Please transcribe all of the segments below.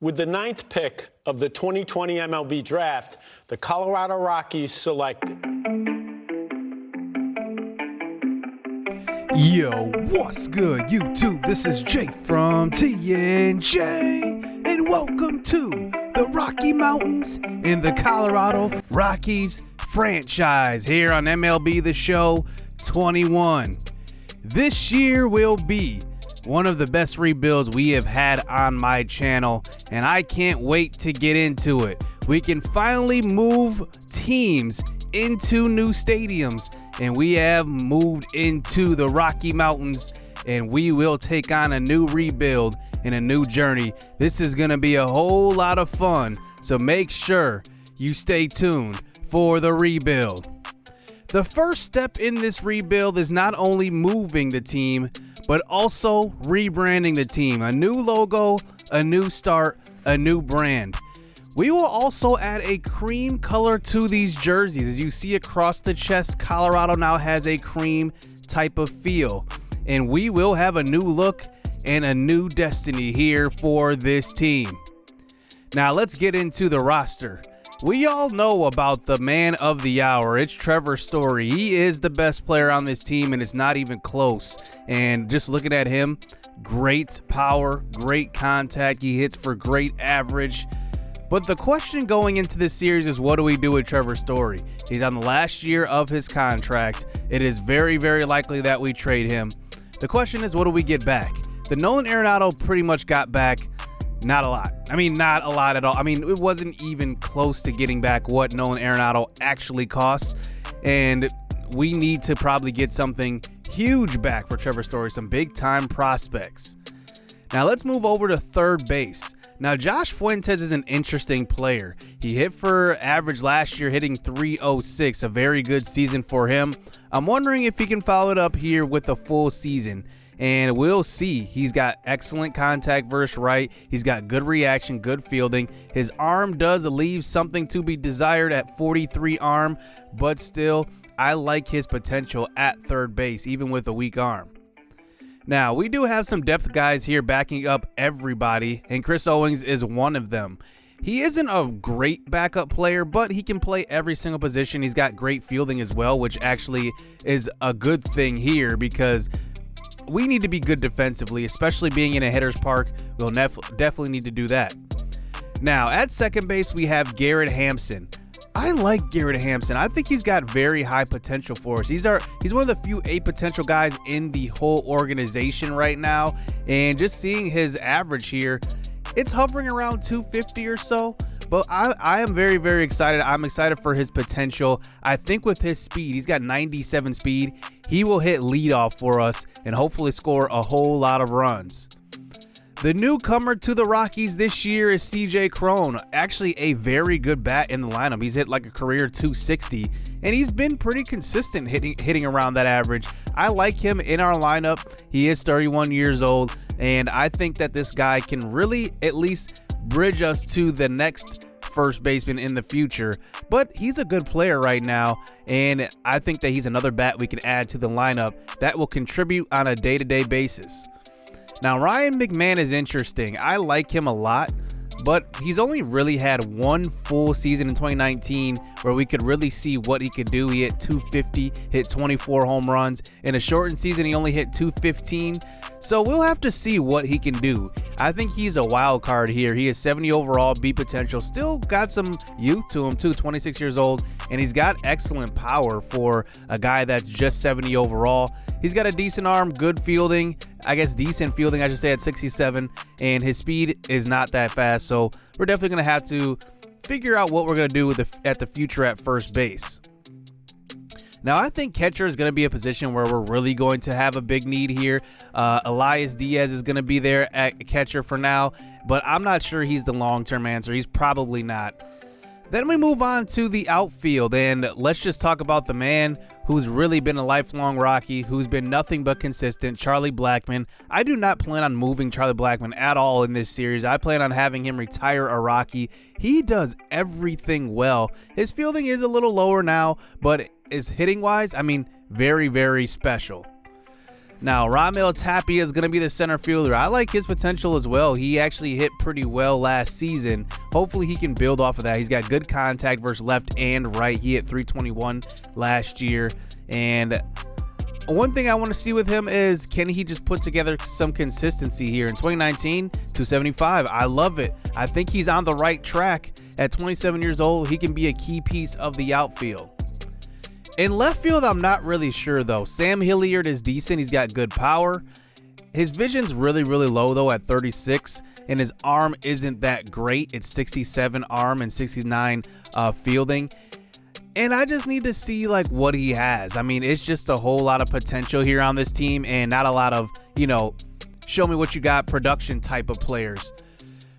With the 9th pick of the 2020 MLB draft, the Colorado Rockies selected. Yo, what's good, YouTube? This is Jay from TNJ, and welcome to the Rocky Mountains in the Colorado Rockies franchise here on MLB The Show 21. This year will be one of the best rebuilds we have had on my channel, and I can't wait to get into it. We can finally move teams into new stadiums, and we have moved into the Rocky Mountains, and we will take on a new rebuild and a new journey. This is going to be a whole lot of fun, so make sure you stay tuned for the rebuild. The first step in this rebuild is not only moving the team, but also rebranding the team. A new logo, a new start, a new brand. We will also add a cream color to these jerseys. As you see across the chest, Colorado now has a cream type of feel. And we will have a new look and a new destiny here for this team. Now let's get into the roster. We all know about the man of the hour. It's Trevor Story. He is the best player on this team, and it's not even close. And just looking at him, great power, great contact. He hits for great average. But the question going into this series is, what do we do with Trevor Story? He's on the last year of his contract. It is very, very likely that we trade him. The question is, what do we get back? The Nolan Arenado pretty much got back not a lot. I mean, not a lot at all. I mean, it wasn't even close to getting back what Nolan Arenado actually costs. And we need to probably get something huge back for Trevor Story, some big time prospects. Now let's move over to third base. Now Josh Fuentes is an interesting player. He hit for average last year, hitting .306, a very good season for him. I'm wondering if he can follow it up here with a full season. And we'll see. He's got excellent contact versus right. He's got good reaction, good fielding. His arm does leave something to be desired at 43 arm, but still, I like his potential at third base, even with a weak arm. Now, we do have some depth guys here backing up everybody, and Chris Owings is one of them. He isn't a great backup player, but he can play every single position. He's got great fielding as well, which actually is a good thing here because we need to be good defensively, especially being in a hitter's park. We'll definitely need to do that. Now, at second base, we have Garrett Hampson. I like Garrett Hampson. I think he's got very high potential for us. He's one of the few A potential guys in the whole organization right now. And just seeing his average here, it's hovering around 250 or so. But I am very, very excited. I'm excited for his potential. I think with his speed, he's got 97 speed. He will hit leadoff for us and hopefully score a whole lot of runs. The newcomer to the Rockies this year is CJ Crone. Actually a very good bat in the lineup. He's hit like a career 260, and he's been pretty consistent hitting around that average. I like him in our lineup. He is 31 years old, and I think that this guy can really at least bridge us to the next first baseman in the future. But he's a good player right now, and I think that he's another bat we can add to the lineup that will contribute on a day-to-day basis. Now, Ryan McMahon is interesting. I like him a lot, but he's only really had one full season in 2019 where we could really see what he could do. He hit 250, hit 24 home runs. In a shortened season, he only hit 215. So we'll have to see what he can do. I think he's a wild card here. He is 70 overall, B potential. Still got some youth to him too, 26 years old, and he's got excellent power for a guy that's just 70 overall. He's got a decent arm, good fielding. I guess decent fielding, I should say, at 67, and his speed is not that fast. So we're definitely going to have to figure out what we're going to do with at the future at first base. Now, I think catcher is going to be a position where we're really going to have a big need here. Elias Diaz is going to be there at catcher for now, but I'm not sure he's the long-term answer. He's probably not. Then we move on to the outfield, and let's just talk about the man who's really been a lifelong Rocky, who's been nothing but consistent, Charlie Blackman. I do not plan on moving Charlie Blackman at all in this series. I plan on having him retire a Rocky. He does everything well. His fielding is a little lower now, but his hitting-wise, I mean, very, very special. Now, Romeo Tapia is going to be the center fielder. I like his potential as well. He actually hit pretty well last season. Hopefully, he can build off of that. He's got good contact versus left and right. He hit .321 last year. And one thing I want to see with him is, can he just put together some consistency here? In 2019, 275. I love it. I think he's on the right track. At 27 years old, he can be a key piece of the outfield. In left field, I'm not really sure, though. Sam Hillier is decent. He's got good power. His vision's really, really low, though, at 36, and his arm isn't that great. It's 67 arm and 69 fielding. And I just need to see, like, what he has. I mean, it's just a whole lot of potential here on this team and not a lot of, show me what you got production type of players.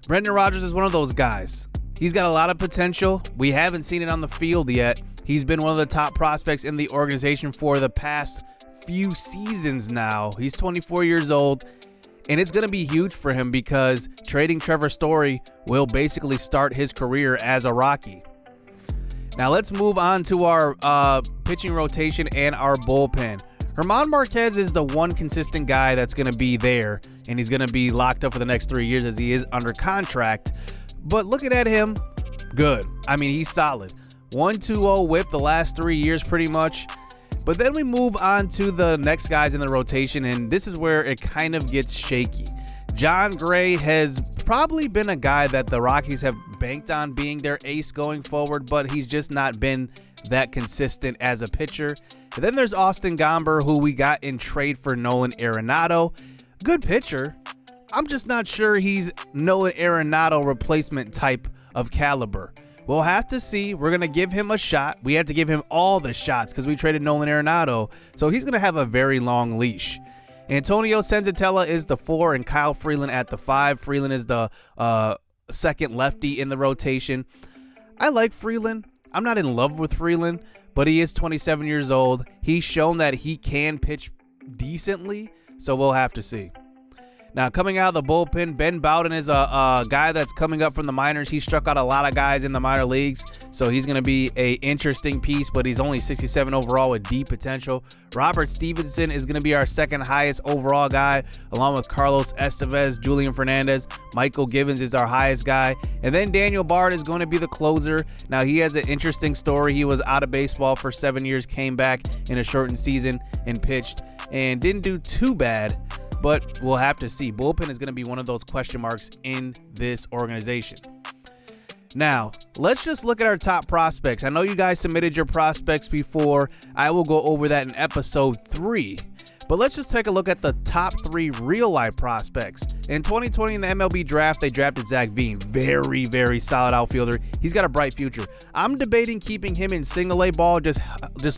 Brendan Rodgers is one of those guys. He's got a lot of potential. We haven't seen it on the field yet. He's been one of the top prospects in the organization for the past few seasons now. He's 24 years old, and it's going to be huge for him because trading Trevor Story will basically start his career as a Rocky. Now let's move on to our pitching rotation and our bullpen. Hermann Marquez is the one consistent guy that's going to be there, and he's going to be locked up for the next 3 years as he is under contract. But looking at him, good. I mean, he's solid. 1.20 whip the last 3 years pretty much. But then we move on to the next guys in the rotation, and this is where it kind of gets shaky. John Gray has probably been a guy that the Rockies have banked on being their ace going forward, but he's just not been that consistent as a pitcher. And then there's Austin Gomber, who we got in trade for Nolan Arenado. Good pitcher. I'm just not sure he's Nolan Arenado replacement type of caliber. We'll have to see. We're going to give him a shot. We had to give him all the shots because we traded Nolan Arenado. So he's going to have a very long leash. Antonio Senzatella is the 4 and Kyle Freeland at the 5. Freeland is the second lefty in the rotation. I like Freeland. I'm not in love with Freeland, but he is 27 years old. He's shown that he can pitch decently, so we'll have to see. Now, coming out of the bullpen, Ben Bowden is a guy that's coming up from the minors. He struck out a lot of guys in the minor leagues, so he's going to be an interesting piece, but he's only 67 overall with deep potential. Robert Stevenson is going to be our second highest overall guy, along with Carlos Estevez, Julian Fernandez. Michael Givens is our highest guy. And then Daniel Bard is going to be the closer. Now, he has an interesting story. He was out of baseball for 7 years, came back in a shortened season and pitched, and didn't do too bad. But we'll have to see. Bullpen is going to be one of those question marks in this organization. Now, let's just look at our top prospects. I know you guys submitted your prospects before. I will go over that in episode 3. But let's just take a look at the top 3 real-life prospects. In 2020 in the MLB draft, they drafted Zach Veen. Very, very solid outfielder. He's got a bright future. I'm debating keeping him in single-A ball, just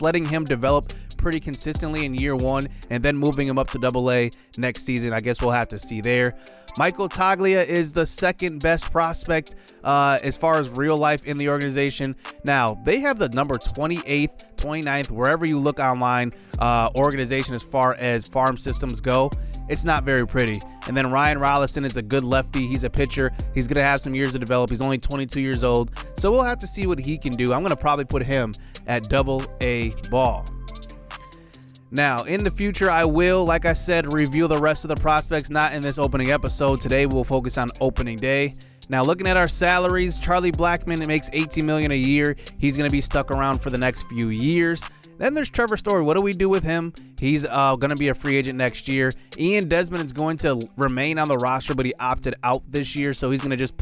letting him develop pretty consistently in year 1 and then moving him up to AA next season. I guess we'll have to see there. Michael Toglia is the second best prospect as far as real life in the organization. Now, they have the number 28th, 29th, wherever you look online, organization as far as farm systems go. It's not very pretty. And then Ryan Rollison is a good lefty. He's a pitcher. He's going to have some years to develop. He's only 22 years old. So we'll have to see what he can do. I'm going to probably put him at AA ball. Now, in the future, I will, like I said, review the rest of the prospects, not in this opening episode. Today, we'll focus on opening day. Now, looking at our salaries, Charlie Blackman makes $18 million a year. He's going to be stuck around for the next few years. Then there's Trevor Story. What do we do with him? He's going to be a free agent next year. Ian Desmond is going to remain on the roster, but he opted out this year, so he's going to just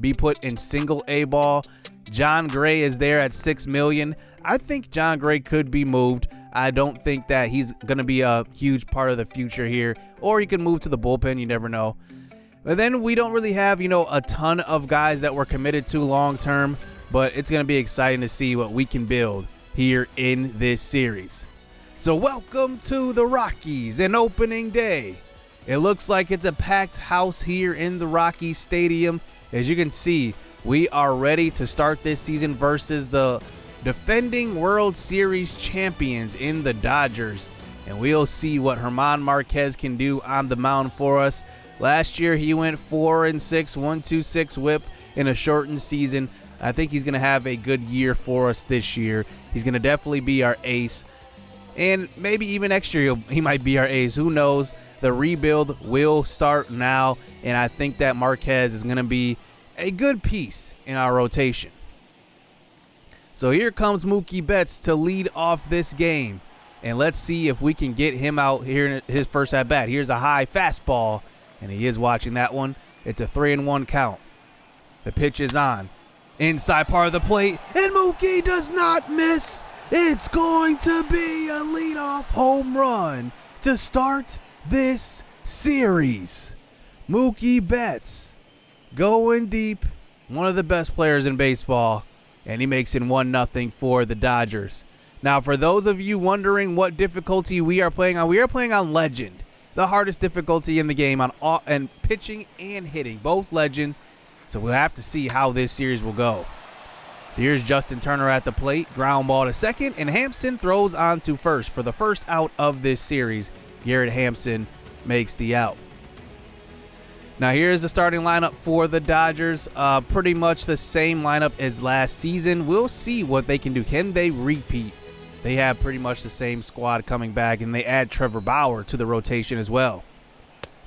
be put in single A ball. John Gray is there at $6 million. I think John Gray could be moved. I don't think that he's going to be a huge part of the future here, or he can move to the bullpen. You never know. But then we don't really have, a ton of guys that we're committed to long term, but it's going to be exciting to see what we can build here in this series. So welcome to the Rockies and opening day. It looks like it's a packed house here in the Rockies Stadium. As you can see, we are ready to start this season versus the defending World Series champions in the Dodgers, and we'll see what Hermann Marquez can do on the mound for us. Last year he went 4-6, 1.26 whip in a shortened season. I think he's going to have a good year for us this year. He's going to definitely be our ace. and maybe even next year he might be our ace. Who knows? The rebuild will start now, and I think that Marquez is going to be a good piece in our rotation. So here comes Mookie Betts to lead off this game, and let's see if we can get him out here in his first at-bat. Here's a high fastball, and he is watching that one. It's a 3-1 count. The pitch is on. Inside part of the plate, and Mookie does not miss. It's going to be a leadoff home run to start this series. Mookie Betts going deep, one of the best players in baseball, and he makes it 1-0 for the Dodgers. Now, for those of you wondering what difficulty we are playing on Legend, the hardest difficulty in the game on all, and pitching and hitting, both Legend. So we'll have to see how this series will go. So here's Justin Turner at the plate, ground ball to second, and Hampson throws on to first for the first out of this series. Garrett Hampson makes the out. Now here's the starting lineup for the Dodgers. Pretty much the same lineup as last season. We'll see what they can do. Can they repeat? They have pretty much the same squad coming back, and they add Trevor Bauer to the rotation as well.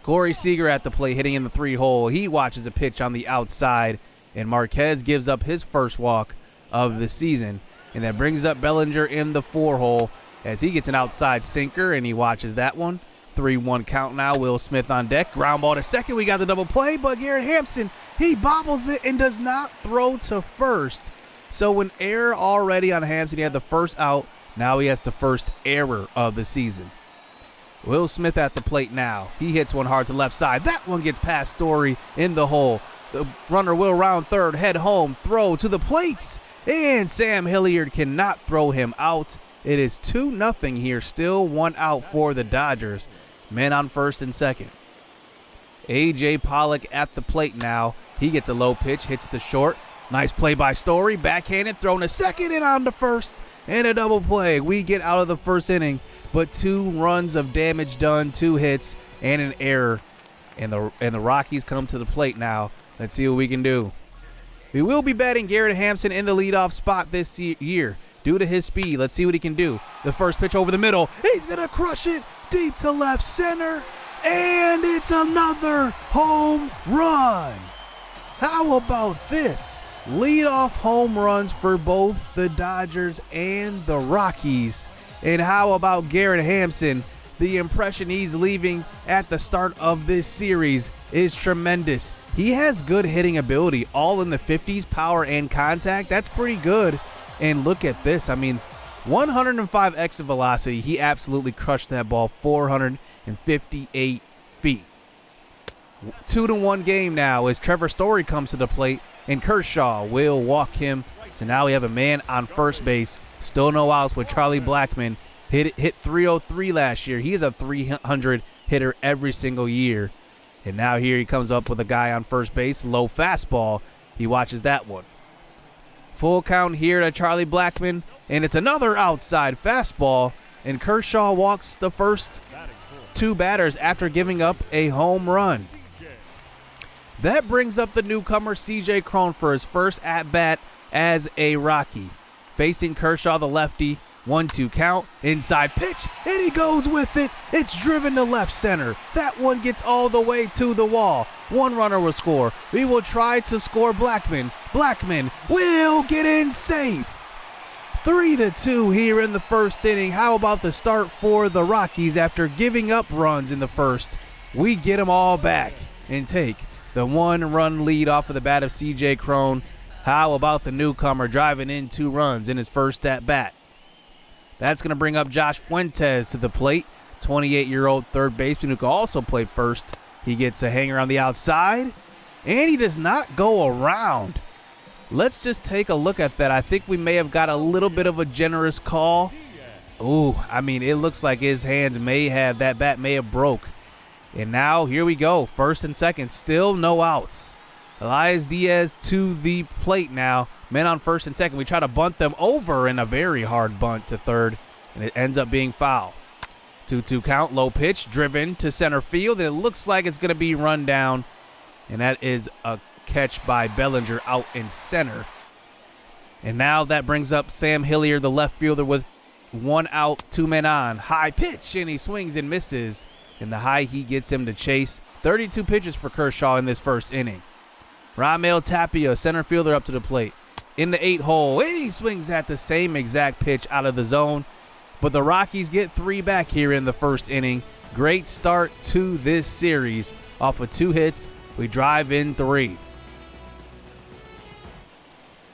Corey Seager at the plate, hitting in the 3-hole. He watches a pitch on the outside, and Marquez gives up his first walk of the season. And that brings up Bellinger in the 4-hole as he gets an outside sinker, and he watches that one. 3-1 count now. Will Smith on deck. Ground ball to second. We got the double play, but Garrett Hampson, he bobbles it and does not throw to first. So an error already on Hampson. He had the first out. Now he has the first error of the season. Will Smith at the plate now. He hits one hard to left side. That one gets past Story in the hole. The runner will round third, head home, throw to the plates. And Sam Hillier cannot throw him out. It is 2-0 here. Still 1 out for the Dodgers. Men on first and second. A.J. Pollock at the plate now. He gets a low pitch, hits it to short. Nice play by Story. Backhanded, thrown to second and on to first. And a double play. We get out of the first inning, but 2 runs of damage done, 2 hits, and an error. And the Rockies come to the plate now. Let's see what we can do. We will be batting Garrett Hampson in the leadoff spot this year due to his speed. Let's see what he can do. The first pitch over the middle. He's going to crush it deep to left center. And it's another home run. How about this? Leadoff home runs for both the Dodgers and the Rockies. And how about Garrett Hampson? The impression he's leaving at the start of this series is tremendous. He has good hitting ability, all in the 50s, power and contact. That's pretty good. And look at this. I mean, 105 exit velocity. He absolutely crushed that ball, 458 feet. 2-1 game now as Trevor Story comes to the plate, and Kershaw will walk him. So now we have a man on first base. Still no outs with Charlie Blackman. Hit 303 last year. He's a 300 hitter every single year. And now here he comes up with a guy on first base. Low fastball. He watches that one. Full count here to Charlie Blackman. And it's another outside fastball. And Kershaw walks the first 2 batters after giving up a home run. That brings up the newcomer C.J. Krohn for his first at-bat as a Rocky. Facing Kershaw, the lefty. 1-2 count, inside pitch, and he goes with it. It's driven to left center. That one gets all the way to the wall. 1 runner will score. We will try to score Blackman. Blackman will get in safe. 3-2 here in the first inning. How about the start for the Rockies after giving up runs in the first? We get them all back and take the 1-run lead off of the bat of C.J. Krohn. How about the newcomer driving in 2 runs in his first at-bat? That's going to bring up Josh Fuentes to the plate, 28-year-old third baseman who can also play first. He gets a hanger on the outside, and he does not go around. Let's just take a look at that. I think we may have got a little bit of a generous call. Ooh, I mean, it looks like his hands that bat may have broke. And now, here we go, first and second, still no outs. Elias Diaz to the plate now. Men on first and second. We try to bunt them over in a very hard bunt to third, and it ends up being foul. 2-2 count, low pitch, driven to center field, and it looks like it's going to be run down, and that is a catch by Bellinger out in center. And now that brings up Sam Hillier, the left fielder, with 1 out, 2 men on. High pitch, and he swings and misses. And the high heat gets him to chase. 32 pitches for Kershaw in this first inning. Romeo Tapia, center fielder, up to the plate. In the 8 hole, and he swings at the same exact pitch out of the zone. But the Rockies get 3 back here in the first inning. Great start to this series. Off of 2 hits, we drive in 3.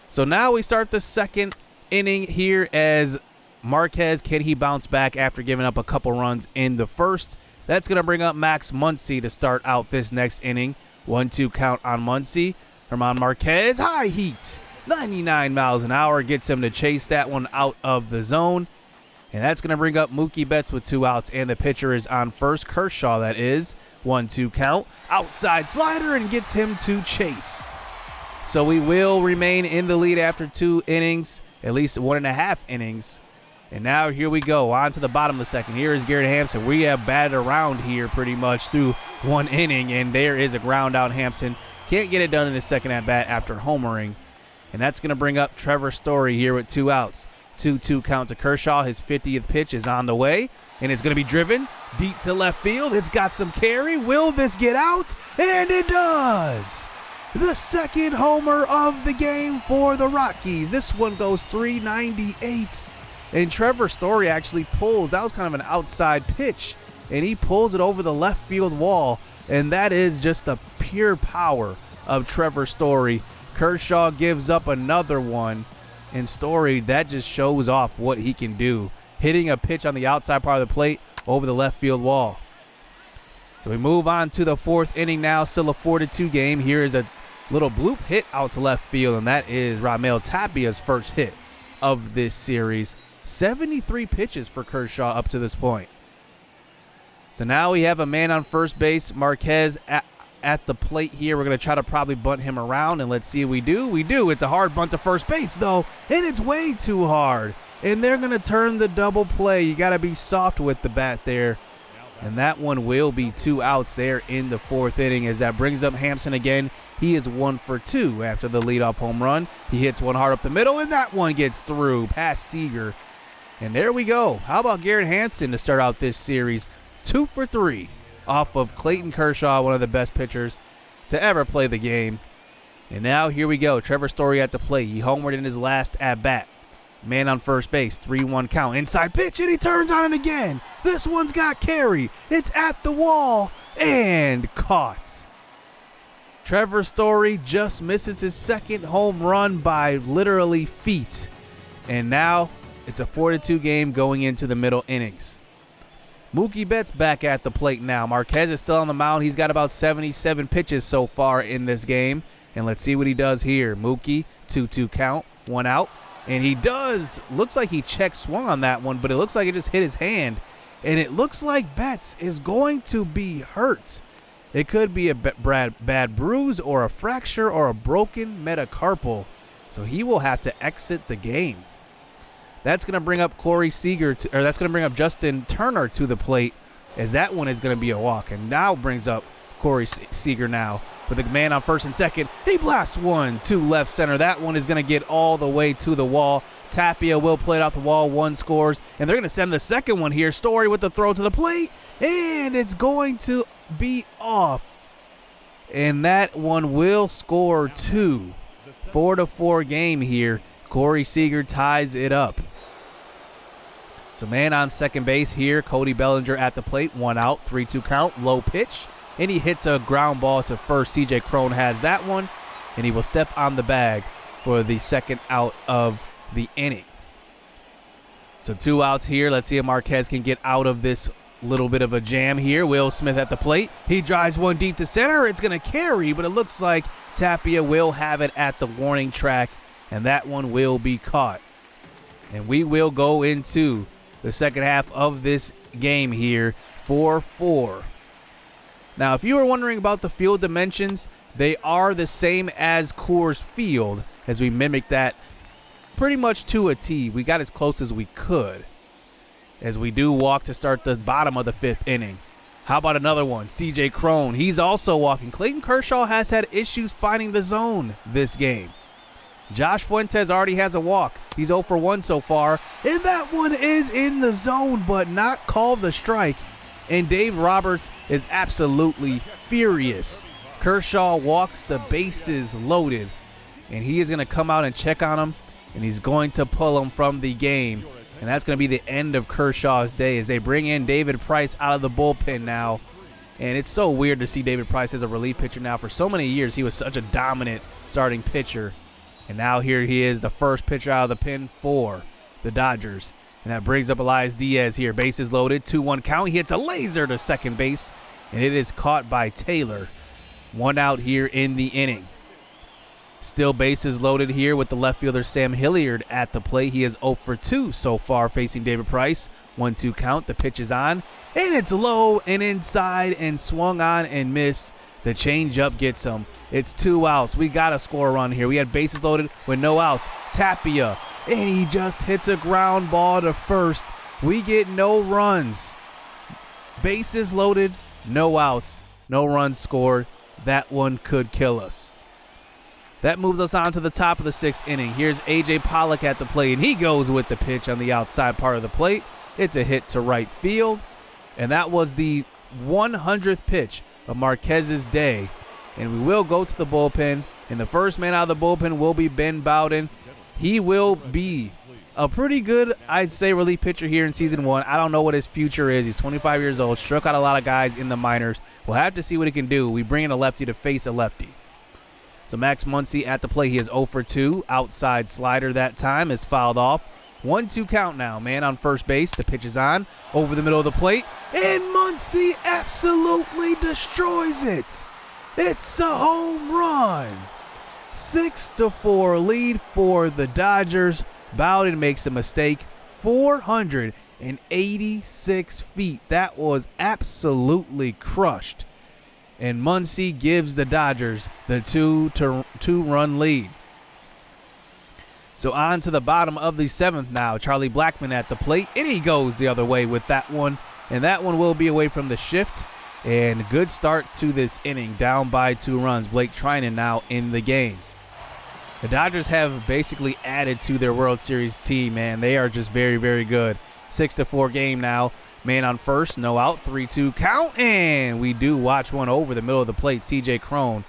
So now we start the second inning here as Marquez, can he bounce back after giving up a couple runs in the first? That's going to bring up Max Muncy to start out this next inning. 1-2 count on Muncy. Hermann Marquez, high heat. 99 miles an hour gets him to chase that one out of the zone. And that's going to bring up Mookie Betts with 2 outs, and the pitcher is on first. Kershaw, that is. 1-2 count. Outside slider and gets him to chase. So we will remain in the lead after 2 innings, at least 1.5 innings. And now here we go, on to the bottom of the second. Here is Garrett Hampson. We have batted around here pretty much through 1 inning, and there is a ground out. Hampson can't get it done in his second at-bat after homering. And that's going to bring up Trevor Story here with 2 outs. 2-2 count to Kershaw. His 50th pitch is on the way, and it's going to be driven deep to left field. It's got some carry. Will this get out? And it does. The second homer of the game for the Rockies. This one goes 398. And Trevor Story actually pulls. That was kind of an outside pitch, and he pulls it over the left field wall. And that is just the pure power of Trevor Story. Kershaw gives up another one. And Story, that just shows off what he can do, hitting a pitch on the outside part of the plate over the left field wall. So we move on to the 4th inning now, still a 4-2 game. Here is a little bloop hit out to left field, and that is Romeo Tapia's first hit of this series. 73 pitches for Kershaw up to this point. So now we have a man on first base, Marquez at the plate here. We're going to try to probably bunt him around, and let's see if we do. We do. It's a hard bunt to first base, though, and it's way too hard. And they're going to turn the double play. You got to be soft with the bat there. And that one will be 2 outs there in the 4th inning as that brings up Hampson again. He is 1 for 2 after the leadoff home run. He hits one hard up the middle, and that one gets through past Seager. And there we go. How about Garrett Hanson to start out this series? 2 for 3 off of Clayton Kershaw, one of the best pitchers to ever play the game. And now here we go. Trevor Story at the plate. He homered in his last at-bat. Man on first base, 3-1 count. Inside pitch, and he turns on it again. This one's got carry. It's at the wall and caught. Trevor Story just misses his second home run by literally feet. And now it's a 4-2 game going into the middle innings. Mookie Betts back at the plate now. Marquez is still on the mound. He's got about 77 pitches so far in this game. And let's see what he does here. Mookie, 2-2 count, 1 out. And he does, looks like he check swung on that one, but it looks like it just hit his hand. And it looks like Betts is going to be hurt. It could be a bad bruise or a fracture or a broken metacarpal. So he will have to exit the game. That's going to bring up that's going to bring up Justin Turner to the plate, as that one is going to be a walk. And now brings up Corey Seager now with a man on first and second. He blasts one to left center. That one is going to get all the way to the wall. Tapia will play it out the wall. 1 scores. And they're going to send the second one here. Story with the throw to the plate. And it's going to be off. And that one will score 2. 4-4 game here. Corey Seager ties it up. So man on second base here. Cody Bellinger at the plate. 1 out. 3-2 count. Low pitch. And he hits a ground ball to first. CJ Crone has that one. And he will step on the bag for the second out of the inning. So 2 outs here. Let's see if Marquez can get out of this little bit of a jam here. Will Smith at the plate. He drives one deep to center. It's going to carry, but it looks like Tapia will have it at the warning track. And that one will be caught. And we will go into the second half of this game here, 4-4. Now, if you were wondering about the field dimensions, they are the same as Coors Field, as we mimic that pretty much to a T. We got as close as we could, as we do walk to start the bottom of the 5th inning. How about another one? CJ Crone, he's also walking. Clayton Kershaw has had issues finding the zone this game. Josh Fuentes already has a walk. He's 0 for 1 so far, and that one is in the zone, but not called the strike. And Dave Roberts is absolutely furious. Kershaw walks the bases loaded, and he is going to come out and check on him, and he's going to pull him from the game. And that's going to be the end of Kershaw's day as they bring in David Price out of the bullpen now. And it's so weird to see David Price as a relief pitcher now. For so many years, he was such a dominant starting pitcher. And now here he is, the first pitcher out of the pen for the Dodgers. And that brings up Elias Diaz here. Bases loaded, 2-1 count. He hits a laser to second base, and it is caught by Taylor. 1 out here in the inning. Still bases loaded here with the left fielder Sam Hillier at the plate. He is 0 for 2 so far facing David Price. 1-2 count. The pitch is on, and it's low and inside and swung on and missed. The changeup gets him. It's 2 outs. We got to score a run here. We had bases loaded with no outs. Tapia, and he just hits a ground ball to first. We get no runs. Bases loaded, no outs, no runs scored. That one could kill us. That moves us on to the top of the 6th inning. Here's A.J. Pollock at the plate, and he goes with the pitch on the outside part of the plate. It's a hit to right field, and that was the 100th pitch of Marquez's day. And we will go to the bullpen, and the first man out of the bullpen will be Ben Bowden. He will be a pretty good, I'd say, relief pitcher here in Season 1. I don't know what his future is. He's 25 years old, struck out a lot of guys in the minors. We'll have to see what he can do. We bring in a lefty to face a lefty. So Max Muncy at the plate. He is 0 for 2. Outside slider that time is fouled off. 1-2 count now. Man on first base. The pitch is on. Over the middle of the plate. And Muncy absolutely destroys it. It's a home run. 6-4 lead for the Dodgers. Bowden makes a mistake. 486 feet. That was absolutely crushed. And Muncy gives the Dodgers the 2-run lead. So on to the bottom of the 7th now. Charlie Blackman at the plate, and he goes the other way with that one. And that one will be away from the shift. And good start to this inning, down by 2 runs. Blake Trinan now in the game. The Dodgers have basically added to their World Series team, man. They are just very, very good. 6-4 game now. Man on first, no out, 3-2 count, and we do watch one over the middle of the plate. CJ Crone,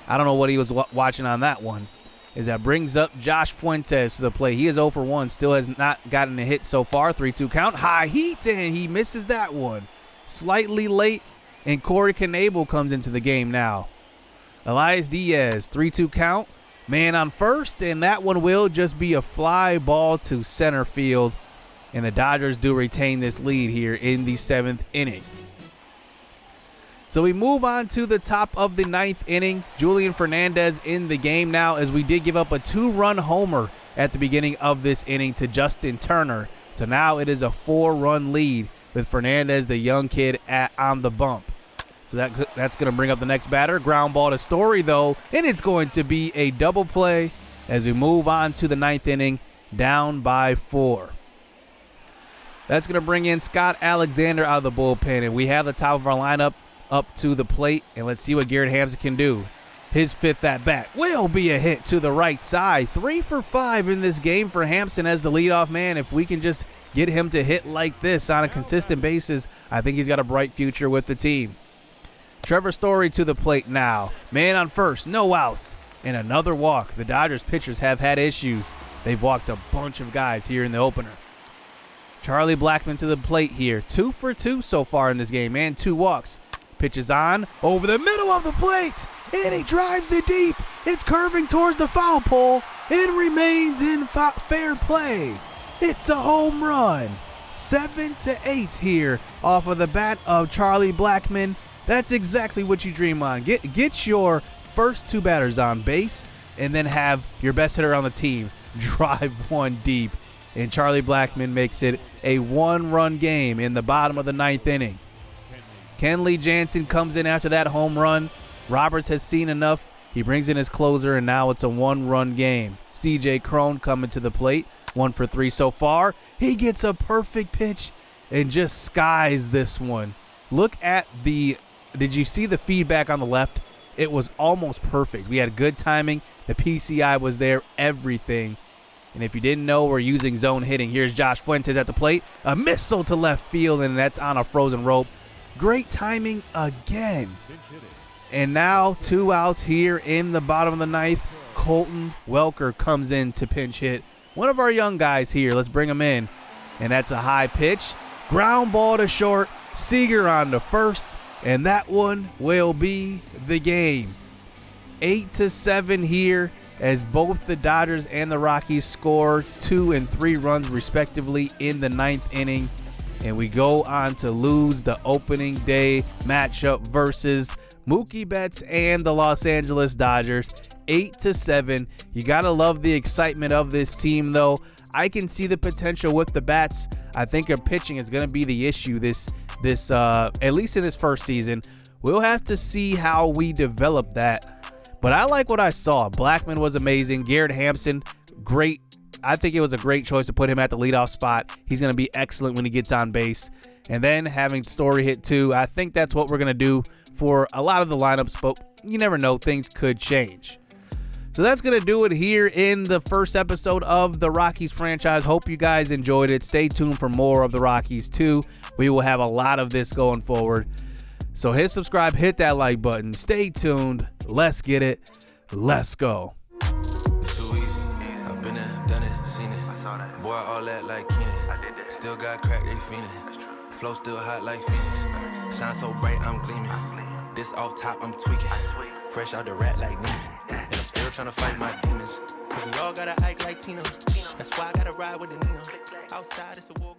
I don't know what he was watching on that one, as that brings up Josh Fuentes to the plate. He is 0 for 1, still has not gotten a hit so far. 3-2 count, high heat, and he misses that one. Slightly late, and Corey Knebel comes into the game now. Elias Diaz, 3-2 count, man on first, and that one will just be a fly ball to center field. And the Dodgers do retain this lead here in the 7th inning. So we move on to the top of the 9th inning. Julian Fernandez in the game now, as we did give up a 2-run homer at the beginning of this inning to Justin Turner. So now it is a 4-run lead with Fernandez, the young kid, on the bump. So that's going to bring up the next batter. Ground ball to Story, though, and it's going to be a double play as we move on to the 9th inning, down by 4. That's going to bring in Scott Alexander out of the bullpen, and we have the top of our lineup up to the plate, and let's see what Garrett Hampson can do. His 5th at-bat will be a hit to the right side. 3 for 5 in this game for Hampson as the leadoff man. If we can just get him to hit like this on a consistent basis, I think he's got a bright future with the team. Trevor Story to the plate now. Man on first, no outs, and another walk. The Dodgers pitchers have had issues. They've walked a bunch of guys here in the opener. Charlie Blackman to the plate here. 2 for 2 so far in this game, and 2 walks. Pitch is on, over the middle of the plate, and he drives it deep. It's curving towards the foul pole. It remains in fair play. It's a home run. 7-8 here off of the bat of Charlie Blackman. That's exactly what you dream on. Get your first 2 batters on base, and then have your best hitter on the team drive one deep. And Charlie Blackman makes it a 1-run game in the bottom of the 9th inning. Kenley Jansen comes in after that home run. Roberts has seen enough. He brings in his closer, and now it's a 1-run game. CJ Krohn coming to the plate. 1 for 3 so far. He gets a perfect pitch and just skies this one. Look at did you see the feedback on the left? It was almost perfect. We had good timing. The PCI was there, everything. And if you didn't know, we're using zone hitting. Here's Josh Fuentes at the plate. A missile to left field, and that's on a frozen rope. Great timing again. And now 2 outs here in the bottom of the ninth. Colton Welker comes in to pinch hit. One of our young guys here. Let's bring him in. And that's a high pitch. Ground ball to short. Seager on to first. And that one will be the game. 8-7 here as both the Dodgers and the Rockies score 2 and 3 runs respectively in the ninth inning. And we go on to lose the opening day matchup versus Mookie Betts and the Los Angeles Dodgers. 8-7. You got to love the excitement of this team, though. I can see the potential with the bats. I think our pitching is going to be the issue this at least in this first season. We'll have to see how we develop that. But I like what I saw. Blackman was amazing. Garrett Hampson, great. I think it was a great choice to put him at the leadoff spot. He's going to be excellent when he gets on base. And then having Story hit too. I think that's what we're going to do for a lot of the lineups, but you never know. Things could change. So that's going to do it here in the first episode of the Rockies franchise. Hope you guys enjoyed it. Stay tuned for more of the Rockies too. We will have a lot of this going forward. So hit subscribe, hit that like button. Stay tuned. Let's get it. Let's go. It's too easy. I've been there, done it, seen it. Boy, all that like Keenan. Still got crack, they fiendin'. Flow still hot like Phoenix. Shine so bright, I'm gleaming. This off top, I'm tweaking. Fresh out the rat like Neiman. And I'm still trying to fight my demons. Cause we all gotta act like Tina. That's why I gotta ride with the Nina. Outside, it's a war.